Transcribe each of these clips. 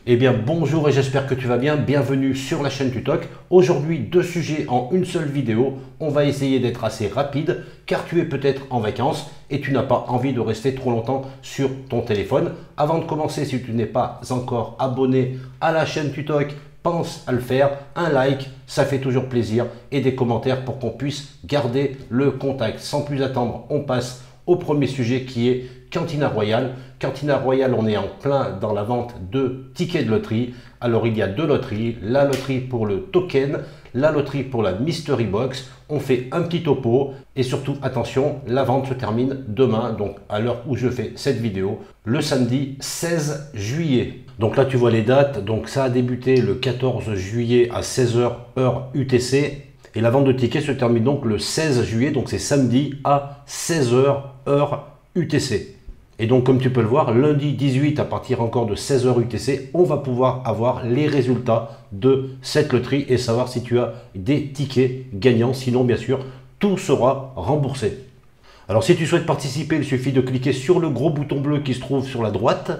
Eh bien bonjour et j'espère que tu vas bien, bienvenue sur la chaîne Tutoc. Aujourd'hui 2 sujets en une seule vidéo, on va essayer d'être assez rapide car tu es peut-être en vacances et tu n'as pas envie de rester trop longtemps sur ton téléphone. Avant de commencer, si tu n'es pas encore abonné à la chaîne Tutoc, pense à le faire, un like, ça fait toujours plaisir et des commentaires pour qu'on puisse garder le contact. Sans plus attendre, on passe au premier sujet qui est Cantina Royale. Cantina Royale, on est en plein dans la vente de tickets de loterie. Alors il y a 2 loteries, la loterie pour le token, la loterie pour la Mystery Box. On fait un petit topo et surtout attention, la vente se termine demain, donc à l'heure où je fais cette vidéo, le samedi 16 juillet. Donc là tu vois les dates, donc ça a débuté le 14 juillet à 16 h heure UTC. Et la vente de tickets se termine donc le 16 juillet, donc c'est samedi à 16 h heure UTC. Et donc comme tu peux le voir, lundi 18 à partir encore de 16 h UTC, on va pouvoir avoir les résultats de cette loterie et savoir si tu as des tickets gagnants. Sinon bien sûr, tout sera remboursé. Alors si tu souhaites participer, il suffit de cliquer sur le gros bouton bleu qui se trouve sur la droite.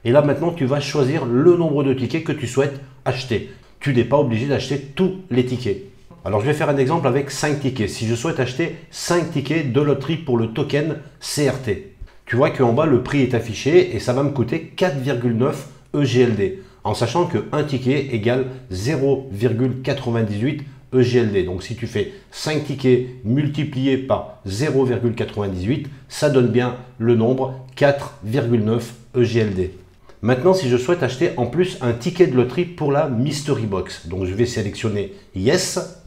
Et là maintenant, tu vas choisir le nombre de tickets que tu souhaites acheter. Tu n'es pas obligé d'acheter tous les tickets. Alors je vais faire un exemple avec 5 tickets. Si je souhaite acheter 5 tickets de loterie pour le token CRT, tu vois qu'en bas le prix est affiché et ça va me coûter 4,9 EGLD. En sachant qu'un ticket égale 0,98 EGLD. Donc si tu fais 5 tickets multipliés par 0,98, ça donne bien le nombre 4,9 EGLD. Maintenant, si je souhaite acheter en plus un ticket de loterie pour la Mystery Box, donc je vais sélectionner Yes.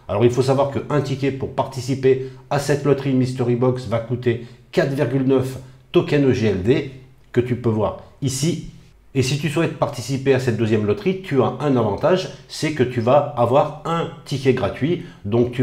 Alors il faut savoir qu'un ticket pour participer à cette loterie Mystery Box va coûter 4,9 tokens EGLD que tu peux voir ici. Et si tu souhaites participer à cette deuxième loterie, tu as un avantage, c'est que tu vas avoir un ticket gratuit. Donc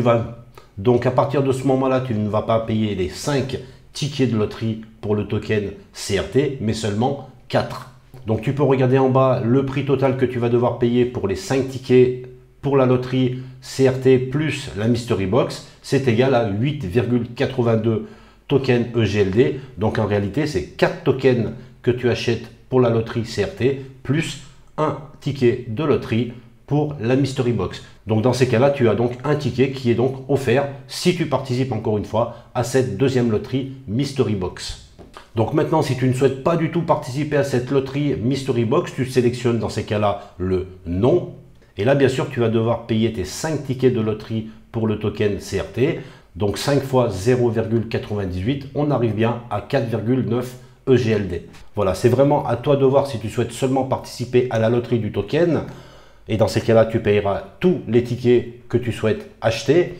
à partir de ce moment-là, tu ne vas pas payer les 5 tickets de loterie pour le token CRT, mais seulement 4. Donc tu peux regarder en bas le prix total que tu vas devoir payer pour les 5 tickets pour la loterie CRT plus la Mystery Box, c'est égal à 8,82 tokens EGLD. Donc en réalité, c'est 4 tokens que tu achètes pour la loterie CRT plus un ticket de loterie pour la Mystery Box. Donc dans ces cas-là, tu as donc un ticket qui est donc offert si tu participes encore une fois à cette deuxième loterie Mystery Box. Donc maintenant, si tu ne souhaites pas du tout participer à cette loterie Mystery Box, tu sélectionnes dans ces cas-là le non. Et là, bien sûr, tu vas devoir payer tes 5 tickets de loterie pour le token CRT. Donc 5 fois 0,98, on arrive bien à 4,9 EGLD. Voilà, c'est vraiment à toi de voir si tu souhaites seulement participer à la loterie du token. Et dans ces cas-là, tu payeras tous les tickets que tu souhaites acheter.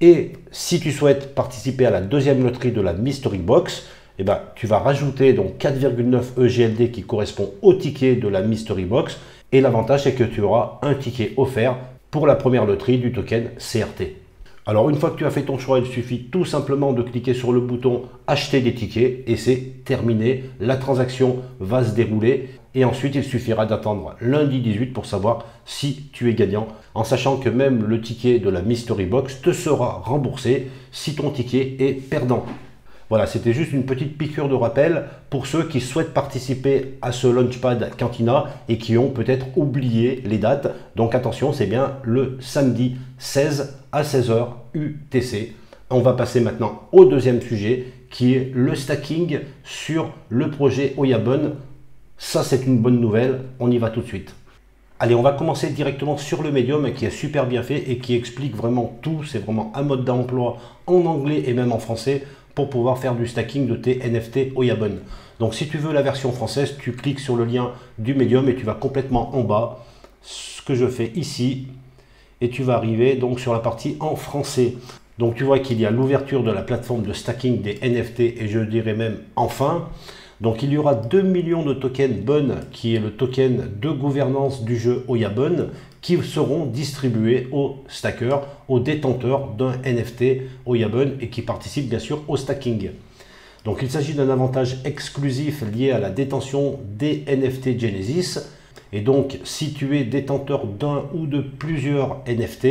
Et si tu souhaites participer à la deuxième loterie de la Mystery Box, eh ben, tu vas rajouter donc 4,9 EGLD qui correspond au ticket de la Mystery Box. Et l'avantage, c'est que tu auras un ticket offert pour la première loterie du token CRT. Alors, une fois que tu as fait ton choix, il suffit tout simplement de cliquer sur le bouton « Acheter des tickets » et c'est terminé. La transaction va se dérouler et ensuite, il suffira d'attendre lundi 18 pour savoir si tu es gagnant, en sachant que même le ticket de la Mystery Box te sera remboursé si ton ticket est perdant. Voilà, c'était juste une petite piqûre de rappel pour ceux qui souhaitent participer à ce Launchpad Cantina et qui ont peut-être oublié les dates. Donc attention, c'est bien le samedi 16 à 16 h UTC. On va passer maintenant au deuxième sujet qui est le stacking sur le projet Oyabun. Ça, c'est une bonne nouvelle. On y va tout de suite. Allez, on va commencer directement sur le Medium qui est super bien fait et qui explique vraiment tout. C'est vraiment un mode d'emploi en anglais et même en français pour pouvoir faire du stacking de tes NFT Oyabun. Donc si tu veux la version française, tu cliques sur le lien du Medium et tu vas complètement en bas, ce que je fais ici, et tu vas arriver donc sur la partie en français. Donc tu vois qu'il y a l'ouverture de la plateforme de stacking des NFT et je dirais même enfin. Donc il y aura 2 millions de tokens BUN qui est le token de gouvernance du jeu Oyabun qui seront distribués aux stackers, aux détenteurs d'un NFT Oyabun et qui participent bien sûr au stacking. Donc il s'agit d'un avantage exclusif lié à la détention des NFT Genesis. Et donc si tu es détenteur d'un ou de plusieurs NFT,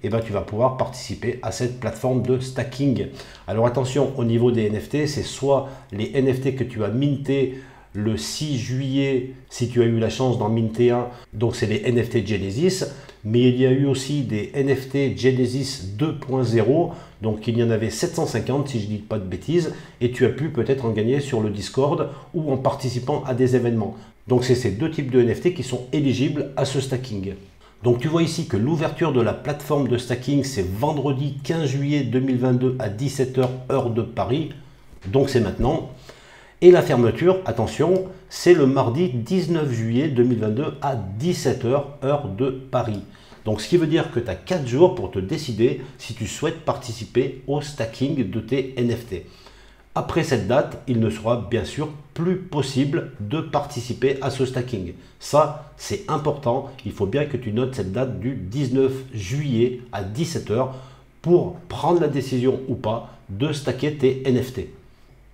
eh ben, tu vas pouvoir participer à cette plateforme de stacking. Alors attention, au niveau des NFT, c'est soit les NFT que tu as minté le 6 juillet, si tu as eu la chance d'en minter un, donc c'est les NFT Genesis, mais il y a eu aussi des NFT Genesis 2.0, donc il y en avait 750 si je ne dis pas de bêtises, et tu as pu peut-être en gagner sur le Discord ou en participant à des événements. Donc c'est ces deux types de NFT qui sont éligibles à ce stacking. Donc tu vois ici que l'ouverture de la plateforme de stacking, c'est vendredi 15 juillet 2022 à 17 h heure de Paris, donc c'est maintenant. Et la fermeture, attention, c'est le mardi 19 juillet 2022 à 17 h heure de Paris. Donc ce qui veut dire que tu as 4 jours pour te décider si tu souhaites participer au stacking de tes NFT. Après cette date, il ne sera bien sûr plus possible de participer à ce stacking. Ça, c'est important. Il faut bien que tu notes cette date du 19 juillet à 17 h pour prendre la décision ou pas de stacker tes NFT.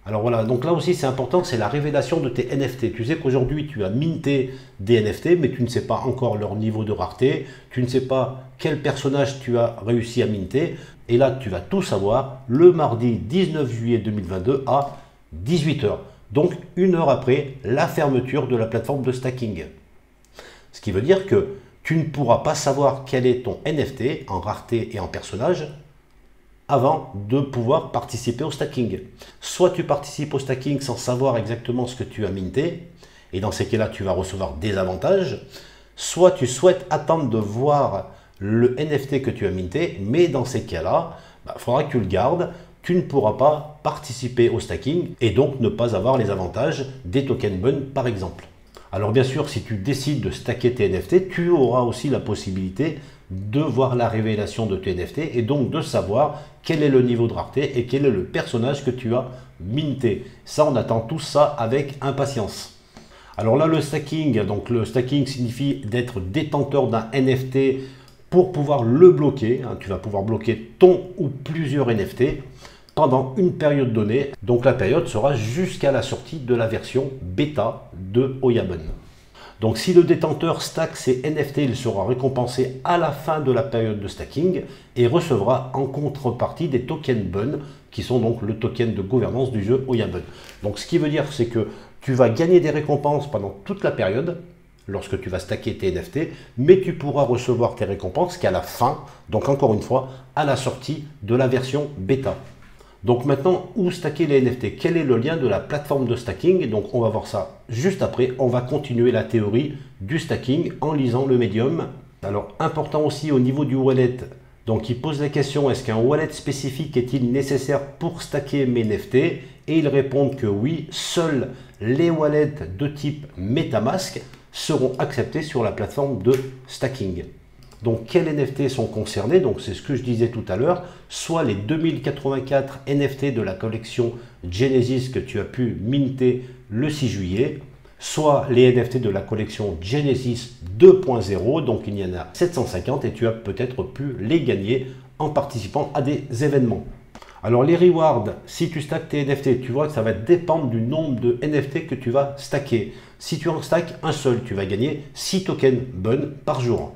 Alors voilà, donc là aussi c'est important, c'est la révélation de tes NFT. Tu sais qu'aujourd'hui tu as minté des NFT, mais tu ne sais pas encore leur niveau de rareté, tu ne sais pas quel personnage tu as réussi à minter. Et là tu vas tout savoir le mardi 19 juillet 2022 à 18 h. Donc une heure après la fermeture de la plateforme de stacking. Ce qui veut dire que tu ne pourras pas savoir quel est ton NFT en rareté et en personnage avant de pouvoir participer au stacking. Soit tu participes au stacking sans savoir exactement ce que tu as minté, et dans ces cas-là, tu vas recevoir des avantages, soit tu souhaites attendre de voir le NFT que tu as minté, mais dans ces cas-là, il faudra que tu le gardes, tu ne pourras pas participer au stacking et donc ne pas avoir les avantages des tokens Bun par exemple. Alors bien sûr, si tu décides de stacker tes NFT, tu auras aussi la possibilité de voir la révélation de tes NFT et donc de savoir quel est le niveau de rareté et quel est le personnage que tu as minté. Ça, on attend tout ça avec impatience. Alors là, le stacking signifie d'être détenteur d'un NFT pour pouvoir le bloquer. Tu vas pouvoir bloquer ton ou plusieurs NFT pendant une période donnée. Donc la période sera jusqu'à la sortie de la version bêta de Oyabun. Donc si le détenteur stack ses NFT, il sera récompensé à la fin de la période de stacking et recevra en contrepartie des tokens Bun, qui sont donc le token de gouvernance du jeu Oyabun. Donc ce qui veut dire, c'est que tu vas gagner des récompenses pendant toute la période, lorsque tu vas stacker tes NFT, mais tu pourras recevoir tes récompenses qu'à la fin, donc encore une fois, à la sortie de la version bêta. Donc maintenant, où stacker les NFT? Quel est le lien de la plateforme de stacking? Donc on va voir ça juste après. On va continuer la théorie du stacking en lisant le médium. Alors important aussi au niveau du wallet. Donc il pose la question, est-ce qu'un wallet spécifique est-il nécessaire pour stacker mes NFT? Et ils répondent que oui, seuls les wallets de type MetaMask seront acceptés sur la plateforme de stacking. Donc, quels NFT sont concernés? Donc, c'est ce que je disais tout à l'heure, soit les 2084 NFT de la collection Genesis que tu as pu minter le 6 juillet, soit les NFT de la collection Genesis 2.0, donc il y en a 750 et tu as peut-être pu les gagner en participant à des événements. Alors, les rewards, si tu stackes tes NFT, tu vois que ça va dépendre du nombre de NFT que tu vas stacker. Si tu en stackes un seul, tu vas gagner 6 tokens Bun par jour.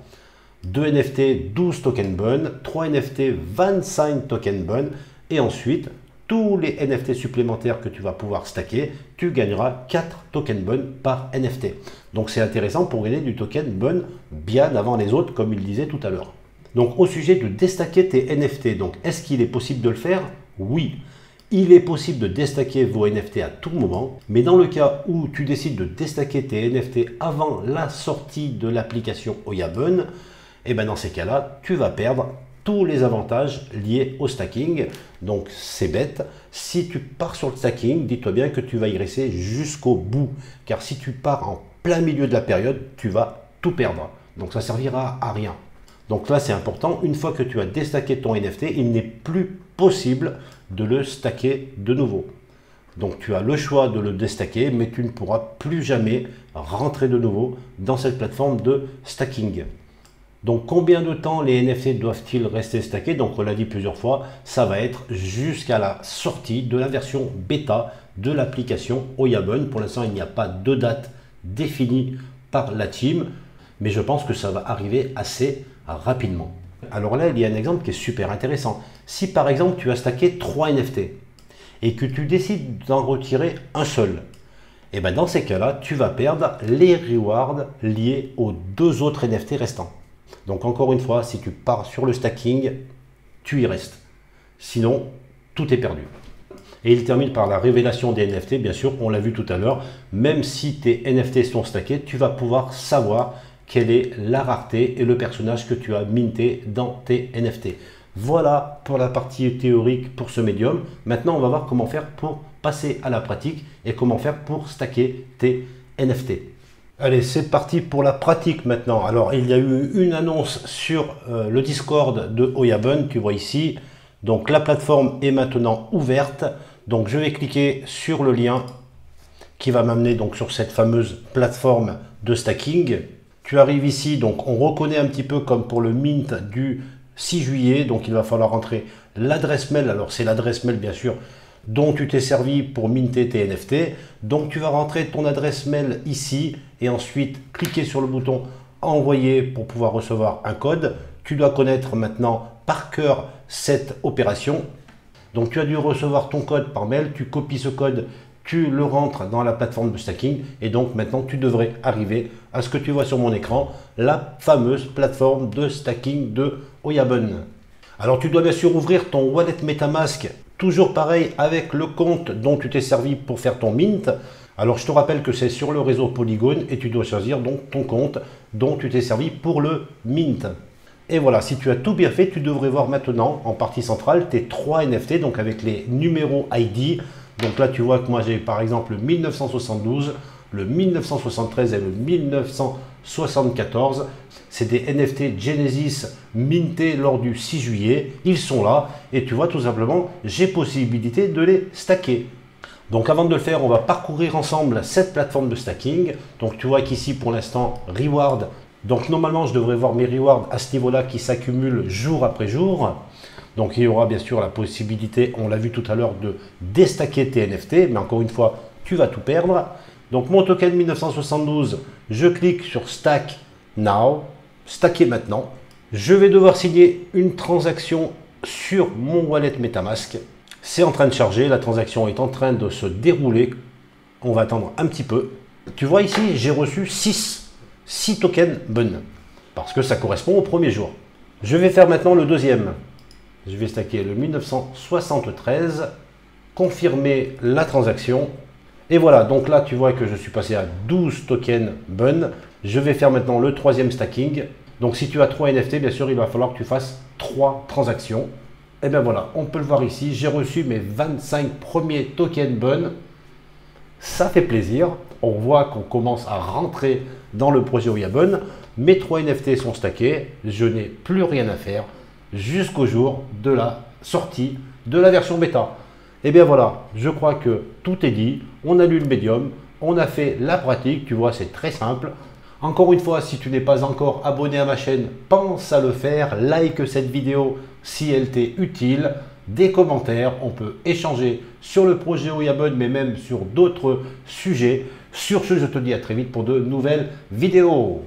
2 NFT, 12 tokens Bun, 3 NFT, 25 tokens Bun, et ensuite, tous les NFT supplémentaires que tu vas pouvoir stacker, tu gagneras 4 tokens Bun par NFT. Donc c'est intéressant pour gagner du token Bun bien avant les autres, comme il disait tout à l'heure. Donc au sujet de déstacker tes NFT, donc est-ce qu'il est possible de le faire? Oui. Il est possible de déstacker vos NFT à tout moment, mais dans le cas où tu décides de déstacker tes NFT avant la sortie de l'application Oyabun, et bien dans ces cas-là, tu vas perdre tous les avantages liés au stacking. Donc c'est bête. Si tu pars sur le stacking, dis-toi bien que tu vas y rester jusqu'au bout. Car si tu pars en plein milieu de la période, tu vas tout perdre. Donc ça servira à rien. Donc là c'est important, une fois que tu as déstacké ton NFT, il n'est plus possible de le stacker de nouveau. Donc tu as le choix de le déstacker, mais tu ne pourras plus jamais rentrer de nouveau dans cette plateforme de stacking. Donc combien de temps les NFT doivent-ils rester stackés? Donc on l'a dit plusieurs fois, ça va être jusqu'à la sortie de la version bêta de l'application Oyabun. Pour l'instant, il n'y a pas de date définie par la team, mais je pense que ça va arriver assez rapidement. Alors là, il y a un exemple qui est super intéressant. Si par exemple tu as stacké 3 NFT et que tu décides d'en retirer un seul, Et bien dans ces cas-là, tu vas perdre les rewards liés aux 2 autres NFT restants. Donc encore une fois, si tu pars sur le stacking, tu y restes. Sinon, tout est perdu. Et il termine par la révélation des NFT, bien sûr, on l'a vu tout à l'heure. Même si tes NFT sont stackés, tu vas pouvoir savoir quelle est la rareté et le personnage que tu as minté dans tes NFT. Voilà pour la partie théorique pour ce médium. Maintenant, on va voir comment faire pour passer à la pratique et comment faire pour stacker tes NFT. Allez, c'est parti pour la pratique maintenant. Alors, il y a eu une annonce sur le Discord de Oyabun, tu vois ici. Donc, la plateforme est maintenant ouverte. Donc, je vais cliquer sur le lien qui va m'amener donc sur cette fameuse plateforme de stacking. Tu arrives ici, donc on reconnaît un petit peu comme pour le mint du 6 juillet. Donc, il va falloir rentrer l'adresse mail. Alors, c'est l'adresse mail, bien sûr, dont tu t'es servi pour minter tes NFT. Donc, tu vas rentrer ton adresse mail ici et ensuite cliquer sur le bouton envoyer pour pouvoir recevoir un code. Tu dois connaître maintenant par cœur cette opération. Donc, tu as dû recevoir ton code par mail. Tu copies ce code, tu le rentres dans la plateforme de stacking. Et donc, maintenant, tu devrais arriver à ce que tu vois sur mon écran, la fameuse plateforme de stacking de Oyabun. Alors, tu dois bien sûr ouvrir ton wallet MetaMask. Toujours pareil avec le compte dont tu t'es servi pour faire ton mint. Alors je te rappelle que c'est sur le réseau Polygon et tu dois choisir donc ton compte dont tu t'es servi pour le mint. Et voilà, si tu as tout bien fait, tu devrais voir maintenant en partie centrale tes 3 NFT, donc avec les numéros ID. Donc là tu vois que moi j'ai par exemple le 1972, le 1973 et le 1974. C'est des NFT Genesis mintés lors du 6 juillet. Ils sont là et tu vois tout simplement, j'ai possibilité de les stacker. Donc avant de le faire, on va parcourir ensemble cette plateforme de stacking. Donc tu vois qu'ici pour l'instant, reward. Donc normalement, je devrais voir mes rewards à ce niveau-là qui s'accumulent jour après jour. Donc il y aura bien sûr la possibilité, on l'a vu tout à l'heure, de déstacker tes NFT. Mais encore une fois, tu vas tout perdre. Donc mon token 1972, je clique sur Stack Now. Stacker maintenant. Je vais devoir signer une transaction sur mon wallet MetaMask. C'est en train de charger, la transaction est en train de se dérouler. On va attendre un petit peu. Tu vois ici, j'ai reçu 6 tokens Bun parce que ça correspond au premier jour. Je vais faire maintenant le deuxième. Je vais stacker le 1973, confirmer la transaction. Et voilà, donc là tu vois que je suis passé à 12 tokens Bun. Je vais faire maintenant le troisième stacking. Donc si tu as 3 NFT, bien sûr, il va falloir que tu fasses 3 transactions. Et bien voilà, on peut le voir ici, j'ai reçu mes 25 premiers tokens Bun. Ça fait plaisir. On voit qu'on commence à rentrer dans le projet Oyabun. Mes 3 NFT sont stackés. Je n'ai plus rien à faire jusqu'au jour de la sortie de la version bêta. Et bien voilà, je crois que tout est dit. On a lu le médium, on a fait la pratique. Tu vois, c'est très simple. Encore une fois, si tu n'es pas encore abonné à ma chaîne, pense à le faire. Like cette vidéo si elle t'est utile. Des commentaires, on peut échanger sur le projet Oyabun, mais même sur d'autres sujets. Sur ce, je te dis à très vite pour de nouvelles vidéos.